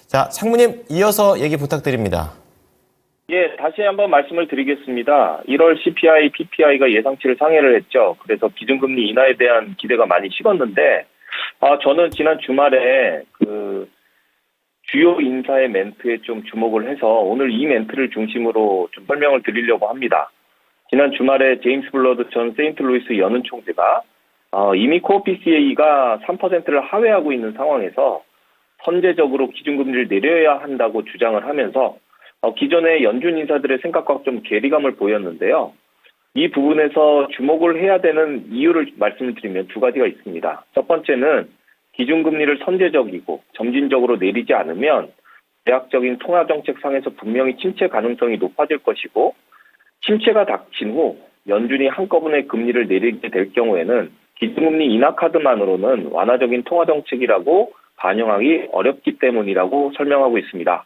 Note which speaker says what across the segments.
Speaker 1: 자, 상무님 이어서 얘기 부탁드립니다.
Speaker 2: 예, 다시 한번 말씀을 드리겠습니다. 1월 CPI, PPI가 예상치를 상회를 했죠. 그래서 기준금리 인하에 대한 기대가 많이 식었는데, 저는 지난 주말에 주요 인사의 멘트에 좀 주목을 해서 오늘 이 멘트를 중심으로 좀 설명을 드리려고 합니다. 지난 주말에 제임스 블러드 전 세인트루이스 연은 총재가 이미 코어 PCA가 3%를 하회하고 있는 상황에서 선제적으로 기준금리를 내려야 한다고 주장을 하면서 기존의 연준 인사들의 생각과 좀 괴리감을 보였는데요. 이 부분에서 주목을 해야 되는 이유를 말씀드리면 두 가지가 있습니다. 첫 번째는 기준금리를 선제적이고 점진적으로 내리지 않으면 대학적인 통화정책상에서 분명히 침체 가능성이 높아질 것이고, 침체가 닥친 후 연준이 한꺼번에 금리를 내리게 될 경우에는 기준금리 인하 카드만으로는 완화적인 통화정책이라고 반영하기 어렵기 때문이라고 설명하고 있습니다.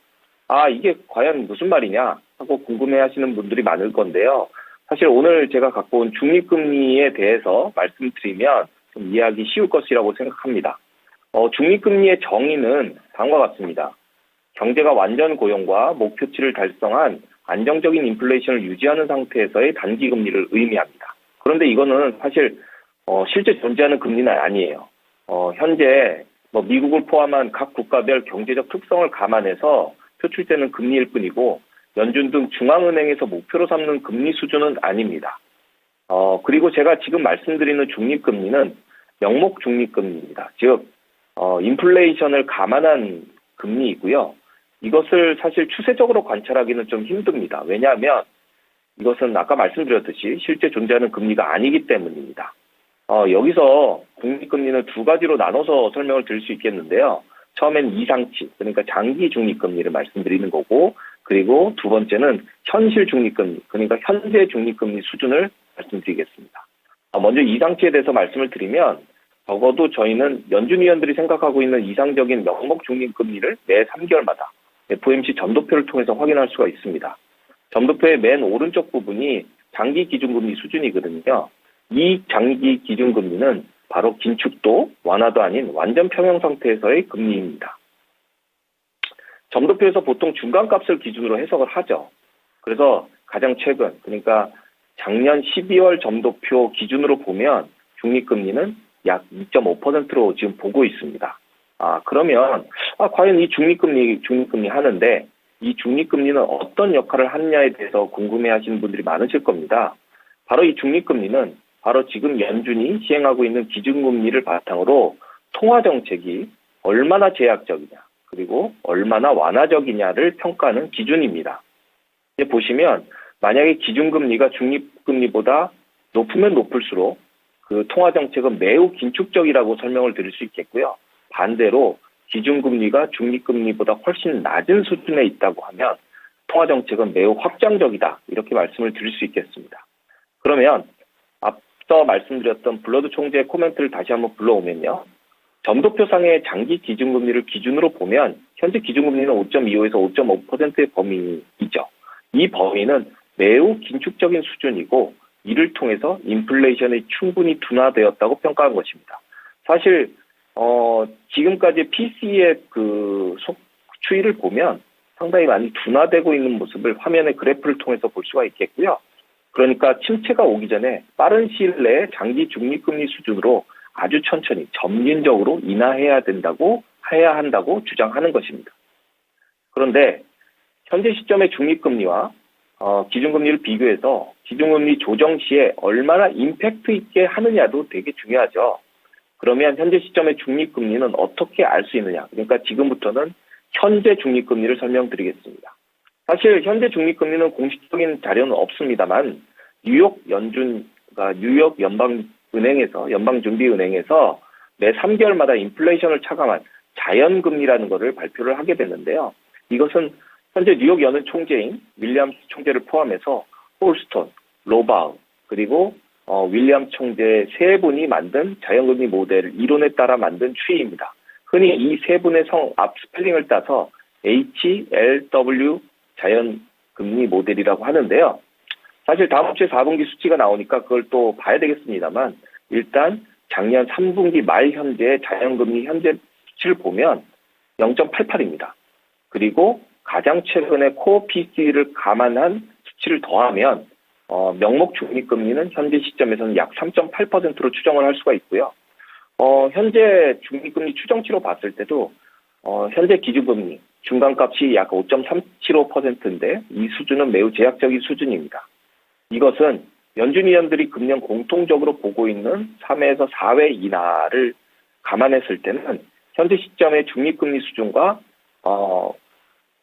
Speaker 2: 이게 과연 무슨 말이냐 하고 궁금해하시는 분들이 많을 건데요. 사실 오늘 제가 갖고 온 중립금리에 대해서 말씀드리면 좀 이해하기 쉬울 것이라고 생각합니다. 중립금리의 정의는 다음과 같습니다. 경제가 완전 고용과 목표치를 달성한 안정적인 인플레이션을 유지하는 상태에서의 단기금리를 의미합니다. 그런데 이거는 사실 실제 존재하는 금리는 아니에요. 현재 미국을 포함한 각 국가별 경제적 특성을 감안해서 표출되는 금리일 뿐이고, 연준 등 중앙은행에서 목표로 삼는 금리 수준은 아닙니다. 그리고 제가 지금 말씀드리는 중립금리는 명목 중립금리입니다. 즉 인플레이션을 감안한 금리이고요. 이것을 사실 추세적으로 관찰하기는 좀 힘듭니다. 왜냐하면 이것은 아까 말씀드렸듯이 실제 존재하는 금리가 아니기 때문입니다. 여기서 중립금리는 두 가지로 나눠서 설명을 드릴 수 있겠는데요. 처음엔 이상치, 그러니까 장기 중립금리를 말씀드리는 거고, 그리고 두 번째는 현실 중립금리, 그러니까 현재 중립금리 수준을 말씀드리겠습니다. 먼저 이상치에 대해서 말씀을 드리면, 적어도 저희는 연준 위원들이 생각하고 있는 이상적인 명목 중립금리를 매 3개월마다 FOMC 점도표를 통해서 확인할 수가 있습니다. 점도표의 맨 오른쪽 부분이 장기 기준금리 수준이거든요. 이 장기 기준금리는 바로 긴축도, 완화도 아닌 완전 평형 상태에서의 금리입니다. 점도표에서 보통 중간값을 기준으로 해석을 하죠. 그래서 가장 최근, 그러니까 작년 12월 점도표 기준으로 보면 중립금리는 약 2.5%로 지금 보고 있습니다. 그러면 과연 이 중립금리 하는데 이 중립금리는 어떤 역할을 하느냐에 대해서 궁금해하시는 분들이 많으실 겁니다. 바로 이 중립금리는 바로 지금 연준이 시행하고 있는 기준금리를 바탕으로 통화정책이 얼마나 제약적이냐, 그리고 얼마나 완화적이냐를 평가하는 기준입니다. 이제 보시면 만약에 기준금리가 중립금리보다 높으면 높을수록 그 통화정책은 매우 긴축적이라고 설명을 드릴 수 있겠고요. 반대로 기준금리가 중립금리보다 훨씬 낮은 수준에 있다고 하면 통화정책은 매우 확장적이다, 이렇게 말씀을 드릴 수 있겠습니다. 그러면 앞서 말씀드렸던 블러드 총재의 코멘트를 다시 한번 불러오면요. 점도표상의 장기 기준금리를 기준으로 보면 현재 기준금리는 5.25에서 5.5%의 범위이죠. 이 범위는 매우 긴축적인 수준이고, 이를 통해서 인플레이션이 충분히 둔화되었다고 평가한 것입니다. 사실 지금까지 PC의 추이를 보면 상당히 많이 둔화되고 있는 모습을 화면의 그래프를 통해서 볼 수가 있겠고요. 그러니까 침체가 오기 전에 빠른 시일 내에 장기 중립금리 수준으로 아주 천천히 점진적으로 인하해야 한다고 주장하는 것입니다. 그런데 현재 시점의 중립금리와 기준금리를 비교해서 기준금리 조정 시에 얼마나 임팩트 있게 하느냐도 되게 중요하죠. 그러면 현재 시점의 중립금리는 어떻게 알 수 있느냐. 그러니까 지금부터는 현재 중립금리를 설명드리겠습니다. 사실 현재 중립금리는 공식적인 자료는 없습니다만 뉴욕 연방준비은행에서 매 3개월마다 인플레이션을 차감한 자연금리라는 것을 발표를 하게 됐는데요. 이것은 현재 뉴욕 연은 총재인 윌리엄스 총재를 포함해서 홀스톤, 로바우, 그리고 윌리엄스 총재 세 분이 만든 자연금리 모델 이론에 따라 만든 추이입니다. 흔히 이 세 분의 앞 스펠링을 따서 HLW 자연금리 모델이라고 하는데요. 사실 다음 주에 4분기 수치가 나오니까 그걸 또 봐야 되겠습니다만, 일단 작년 3분기 말 현재 자연금리 현재 수치를 보면 0.88입니다. 그리고 가장 최근에 코어 PC를 감안한 수치를 더하면 명목 중립금리는 현재 시점에서는 약 3.8%로 추정을 할 수가 있고요. 현재 중립금리 추정치로 봤을 때도 현재 기준금리 중간값이 약 5.375%인데 이 수준은 매우 제약적인 수준입니다. 이것은 연준위원들이 금년 공통적으로 보고 있는 3회에서 4회 인하를 감안했을 때는 현재 시점의 중립금리 수준과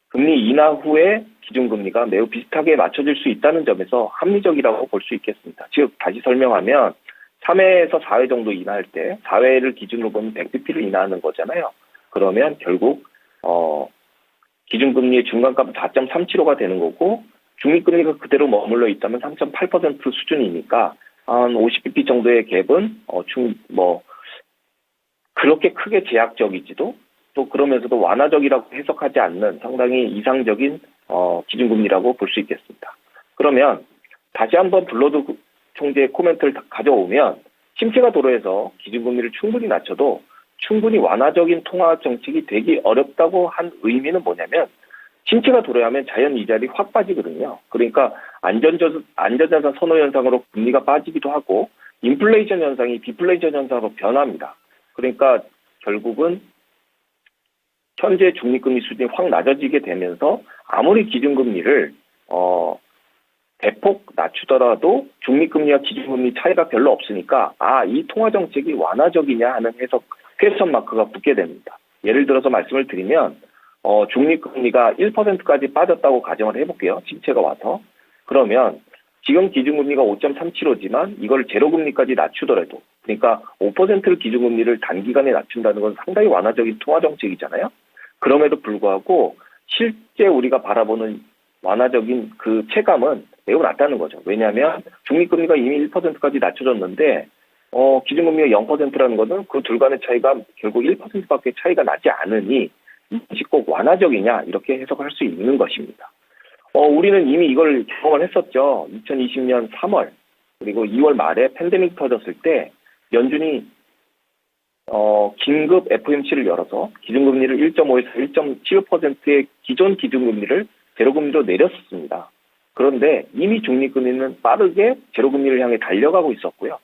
Speaker 2: 금리 인하 후에 기준금리가 매우 비슷하게 맞춰질 수 있다는 점에서 합리적이라고 볼 수 있겠습니다. 즉 다시 설명하면 3회에서 4회 정도 인하할 때 4회를 기준으로 보면 100bp를 인하하는 거잖아요. 그러면 결국 기준금리의 중간값은 4.375가 되는 거고 중립금리가 그대로 머물러 있다면 3.8% 수준이니까 한 50bp 정도의 갭은 그렇게 크게 제약적이지도 또 그러면서도 완화적이라고 해석하지 않는 상당히 이상적인 기준금리라고 볼 수 있겠습니다. 그러면 다시 한번 블러드 총재의 코멘트를 가져오면 침체가 도래해서 기준금리를 충분히 낮춰도 충분히 완화적인 통화 정책이 되기 어렵다고 한 의미는 뭐냐면 침체가 도래하면 자연 이자율이 확 빠지거든요. 그러니까 안전자산 선호 현상으로 금리가 빠지기도 하고 인플레이션 현상이 디플레이션 현상으로 변합니다. 그러니까 결국은 현재 중립금리 수준이 확 낮아지게 되면서 아무리 기준금리를 대폭 낮추더라도 중립금리와 기준금리 차이가 별로 없으니까 이 통화정책이 완화적이냐 하는 퀘스천 마크가 붙게 됩니다. 예를 들어서 말씀을 드리면 중립금리가 1%까지 빠졌다고 가정을 해볼게요. 침체가 와서. 그러면 지금 기준금리가 5.375지만 이걸 제로금리까지 낮추더라도 그러니까 5%를 기준금리를 단기간에 낮춘다는 건 상당히 완화적인 통화정책이잖아요. 그럼에도 불구하고 실제 우리가 바라보는 완화적인 그 체감은 매우 낮다는 거죠. 왜냐하면 중립금리가 이미 1%까지 낮춰졌는데 기준금리가 0%라는 것은 그 둘 간의 차이가 결국 1%밖에 차이가 나지 않으니 이것이 꼭 완화적이냐 이렇게 해석할 수 있는 것입니다. 우리는 이미 이걸 경험을 했었죠. 2020년 3월 그리고 2월 말에 팬데믹 터졌을 때 연준이 긴급 FOMC를 열어서 기준금리를 1.5에서 1.75%의 기존 기준금리를 제로금리로 내렸습니다. 그런데 이미 중립금리는 빠르게 제로금리를 향해 달려가고 있었고요.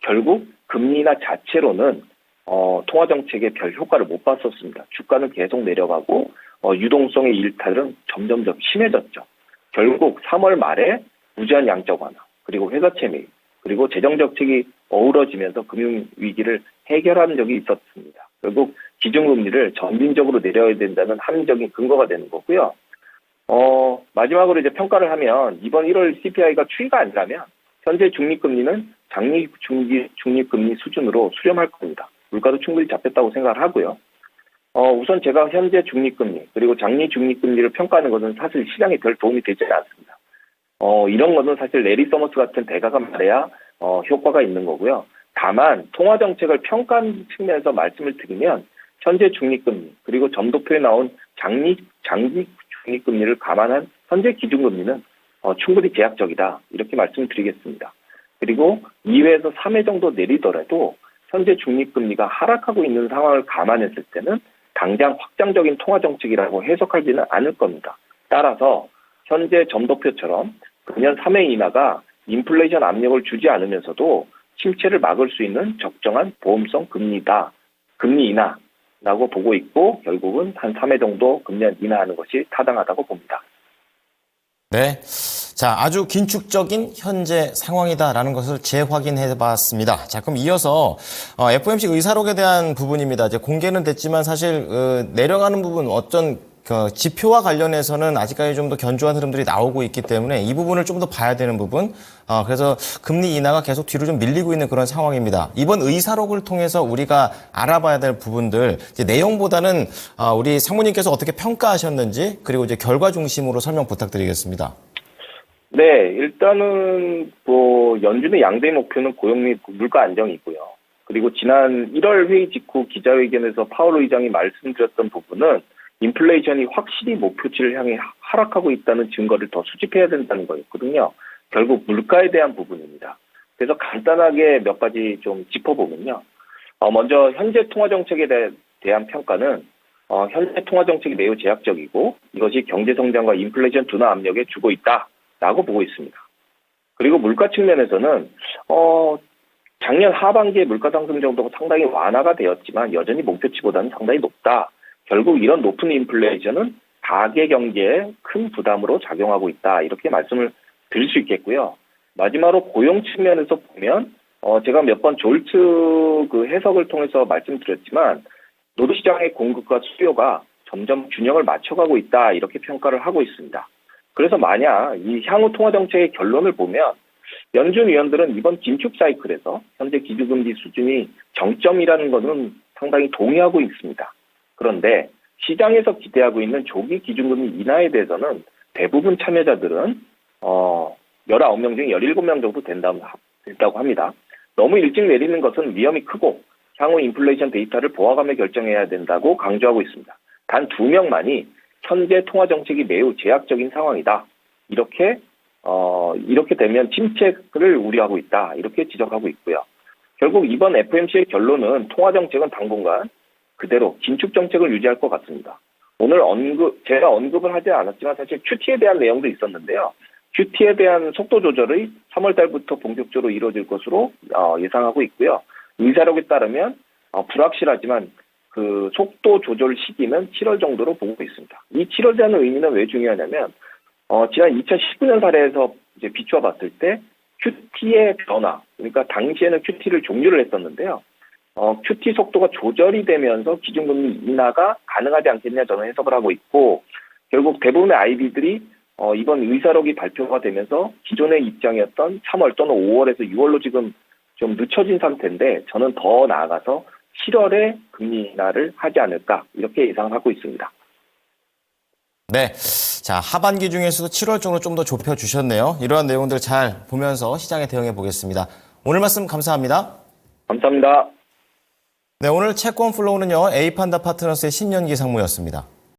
Speaker 2: 결국 금리 인하 자체로는 통화정책에 별 효과를 못 봤었습니다. 주가는 계속 내려가고 유동성의 일탈은 점점 더 심해졌죠. 결국 3월 말에 무제한 양적 완화, 그리고 회사채 매입, 그리고 재정정책이 어우러지면서 금융위기를 해결한 적이 있었습니다. 결국 기준금리를 점진적으로 내려야 된다는 합리적인 근거가 되는 거고요. 마지막으로 이제 평가를 하면 이번 1월 CPI가 추이가 아니라면 현재 중립금리는 장기 중립금리 수준으로 수렴할 겁니다. 물가도 충분히 잡혔다고 생각을 하고요. 우선 제가 현재 중립금리 그리고 장기 중립금리를 평가하는 것은 사실 시장에 별 도움이 되지 않습니다. 이런 것은 사실 레리 서머스 같은 대가가 말해야 효과가 있는 거고요. 다만 통화정책을 평가하는 측면에서 말씀을 드리면 현재 중립금리 그리고 점도표에 나온 장기 중립금리를 감안한 현재 기준금리는 충분히 제약적이다 이렇게 말씀드리겠습니다. 그리고 2회에서 3회 정도 내리더라도 현재 중립금리가 하락하고 있는 상황을 감안했을 때는 당장 확장적인 통화정책이라고 해석하지는 않을 겁니다. 따라서 현재 점도표처럼 금년 3회 인하가 인플레이션 압력을 주지 않으면서도 침체를 막을 수 있는 적정한 보험성 금리 인하라고 보고 있고 결국은 한 3회 정도 금년 인하하는 것이 타당하다고 봅니다.
Speaker 1: 네. 자, 아주 긴축적인 현재 상황이다라는 것을 재확인해 봤습니다. 자, 그럼 이어서 FOMC 의사록에 대한 부분입니다. 이제 공개는 됐지만 사실 내려가는 부분 어떤 지표와 관련해서는 아직까지 좀 더 견조한 흐름들이 나오고 있기 때문에 이 부분을 좀 더 봐야 되는 부분. 그래서 금리 인하가 계속 뒤로 좀 밀리고 있는 그런 상황입니다. 이번 의사록을 통해서 우리가 알아봐야 될 부분들, 이제 내용보다는 우리 상무님께서 어떻게 평가하셨는지 그리고 이제 결과 중심으로 설명 부탁드리겠습니다.
Speaker 2: 네, 일단은 연준의 양대 목표는 고용 및 물가 안정이고요. 그리고 지난 1월 회의 직후 기자회견에서 파월 의장이 말씀드렸던 부분은 인플레이션이 확실히 목표치를 향해 하락하고 있다는 증거를 더 수집해야 된다는 거였거든요. 결국 물가에 대한 부분입니다. 그래서 간단하게 몇 가지 좀 짚어보면요. 먼저 현재 통화 정책에 대한 평가는 현재 통화 정책이 매우 제약적이고 이것이 경제 성장과 인플레이션 둔화 압력에 주고 있다라고 보고 있습니다. 그리고 물가 측면에서는 작년 하반기에 물가 상승 정도가 상당히 완화가 되었지만 여전히 목표치보다는 상당히 높다. 결국 이런 높은 인플레이션은 가계 경제에 큰 부담으로 작용하고 있다. 이렇게 말씀을 드릴 수 있겠고요. 마지막으로 고용 측면에서 보면 제가 몇 번 졸트 그 해석을 통해서 말씀드렸지만 노동시장의 공급과 수요가 점점 균형을 맞춰가고 있다. 이렇게 평가를 하고 있습니다. 그래서 만약 이 향후 통화 정책의 결론을 보면 연준 위원들은 이번 긴축 사이클에서 현재 기준금리 수준이 정점이라는 것은 상당히 동의하고 있습니다. 그런데 시장에서 기대하고 있는 조기 기준금리 인하에 대해서는 대부분 참여자들은 19명 중에 17명 정도 된다고 합니다. 너무 일찍 내리는 것은 위험이 크고 향후 인플레이션 데이터를 보아가며 결정해야 된다고 강조하고 있습니다. 단 2명만이 현재 통화 정책이 매우 제약적인 상황이다. 이렇게 되면 침체를 우려하고 있다. 이렇게 지적하고 있고요. 결국 이번 FOMC의 결론은 통화 정책은 당분간 그대로 긴축 정책을 유지할 것 같습니다. 오늘 제가 언급을 하지 않았지만 사실 QT에 대한 내용도 있었는데요. QT에 대한 속도 조절이 3월 달부터 본격적으로 이루어질 것으로 예상하고 있고요. 의사록에 따르면 불확실하지만 그 속도 조절 시기는 7월 정도로 보고 있습니다. 이 7월이라는 의미는 왜 중요하냐면 지난 2019년 사례에서 이제 비추어 봤을 때 QT의 변화, 그러니까 당시에는 QT를 종료를 했었는데요. QT 속도가 조절이 되면서 기준금리 인하가 가능하지 않겠냐 저는 해석을 하고 있고 결국 대부분의 IB들이 이번 의사록이 발표가 되면서 기존의 입장이었던 3월 또는 5월에서 6월로 지금 좀 늦춰진 상태인데 저는 더 나아가서 7월에 금리 인하를 하지 않을까 이렇게 예상하고 있습니다.
Speaker 1: 네. 자, 하반기 중에서도 7월 쪽으로 좀 더 좁혀주셨네요. 이러한 내용들 잘 보면서 시장에 대응해 보겠습니다. 오늘 말씀 감사합니다.
Speaker 2: 감사합니다.
Speaker 1: 네, 오늘 채권 플로우는요, 에이판다 파트너스의 신년기 상무였습니다.